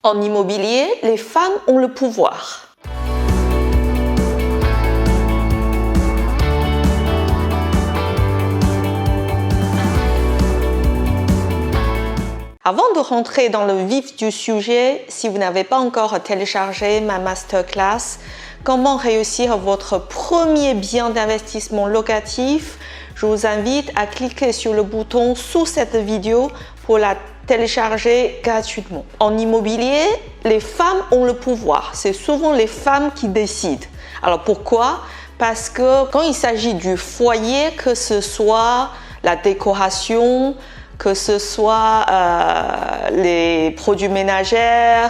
En immobilier, les femmes ont le pouvoir. Avant de rentrer dans le vif du sujet, si vous n'avez pas encore téléchargé ma masterclass « Comment réussir votre premier bien d'investissement locatif », je vous invite à cliquer sur le bouton sous cette vidéo pour la télécharger gratuitement. En immobilier, les femmes ont le pouvoir. C'est souvent les femmes qui décident. Alors pourquoi? Parce que quand il s'agit du foyer, que ce soit la décoration, que ce soit les produits ménagers,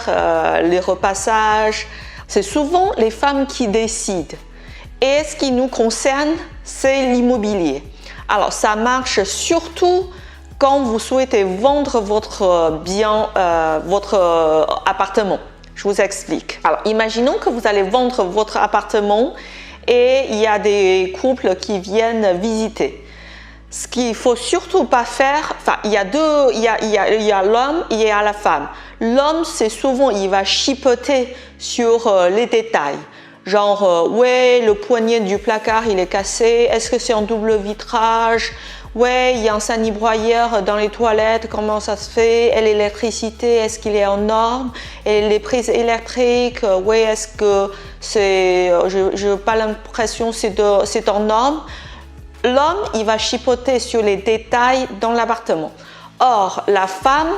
les repassages, c'est souvent les femmes qui décident. Et ce qui nous concerne, c'est l'immobilier. Alors ça marche surtout quand vous souhaitez vendre votre bien, votre appartement. Je vous explique. Alors imaginons que vous allez vendre votre appartement et il y a des couples qui viennent visiter. Ce qu'il ne faut surtout pas faire, enfin, il y a l'homme et il y a la femme. L'homme, c'est souvent, il va chipoter sur les détails. Genre, ouais, le poignet du placard, il est cassé. Est-ce que c'est en double vitrage? Ouais, il y a un sanibroyeur dans les toilettes, comment ça se fait? Et l'électricité, est-ce qu'il est en norme? Et les prises électriques, ouais, est-ce que c'est, je n'ai pas l'impression que c'est en norme? L'homme, il va chipoter sur les détails dans l'appartement. Or, la femme,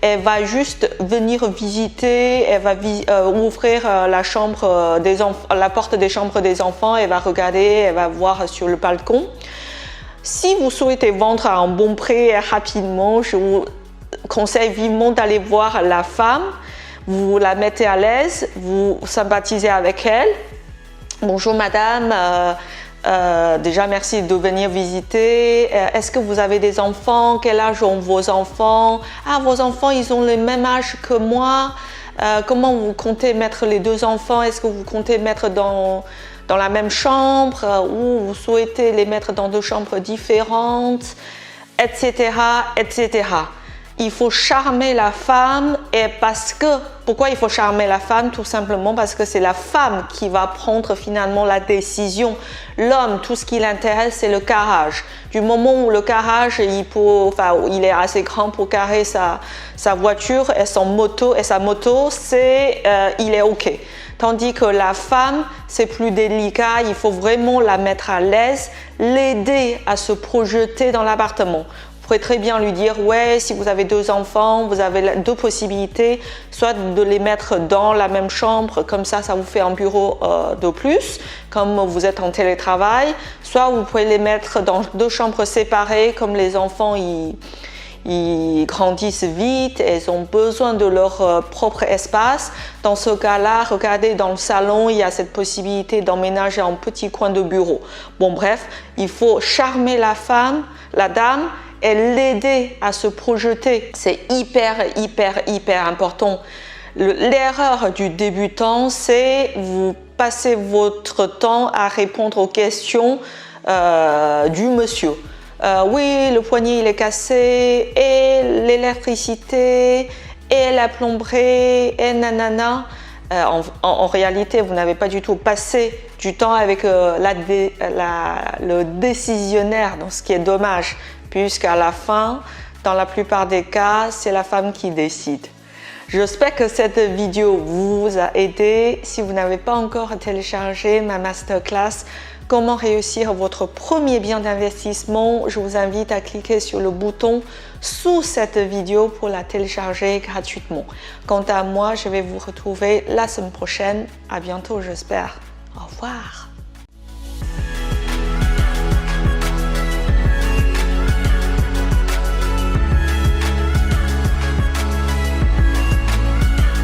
elle va juste venir visiter, elle va ouvrir la porte des chambres des enfants, elle va regarder, elle va voir sur le balcon. Si vous souhaitez vendre à un bon prix et rapidement, je vous conseille vivement d'aller voir la femme. Vous la mettez à l'aise, vous sympathisez avec elle. Bonjour madame, déjà merci de venir visiter. Est-ce que vous avez des enfants? Quel âge ont vos enfants? Ah, vos enfants, ils ont le même âge que moi. Comment vous comptez mettre les deux enfants? Est-ce que vous comptez mettre dans la même chambre ou vous souhaitez les mettre dans deux chambres différentes, etc., etc. Il faut charmer la femme et pourquoi il faut charmer la femme? Tout simplement parce que c'est la femme qui va prendre finalement la décision. L'homme, tout ce qui l'intéresse, c'est le carrage. Du moment où le carrage, il est assez grand pour carrer sa voiture et sa moto, il est OK. Tandis que la femme, c'est plus délicat, il faut vraiment la mettre à l'aise, l'aider à se projeter dans l'appartement. Vous pourrez très bien lui dire, ouais, si vous avez deux enfants, vous avez deux possibilités, soit de les mettre dans la même chambre, comme ça vous fait un bureau de plus, comme vous êtes en télétravail, soit vous pouvez les mettre dans deux chambres séparées, comme les enfants, ils grandissent vite et ils ont besoin de leur propre espace. Dans ce cas-là, regardez dans le salon, il y a cette possibilité d'emménager un petit coin de bureau. Bon, bref, il faut charmer la femme, la dame, et l'aider à se projeter. C'est hyper important. L'erreur du débutant, c'est vous passez votre temps à répondre aux questions du monsieur. Oui, le poignet il est cassé, et l'électricité, et la plomberie, et nanana. En réalité, vous n'avez pas du tout passé du temps avec le décisionnaire, donc ce qui est dommage, puisqu'à la fin, dans la plupart des cas, c'est la femme qui décide. J'espère que cette vidéo vous a aidé. Si vous n'avez pas encore téléchargé ma masterclass « Comment réussir votre premier bien d'investissement », je vous invite à cliquer sur le bouton sous cette vidéo pour la télécharger gratuitement. Quant à moi, je vais vous retrouver la semaine prochaine. À bientôt, j'espère. Au revoir.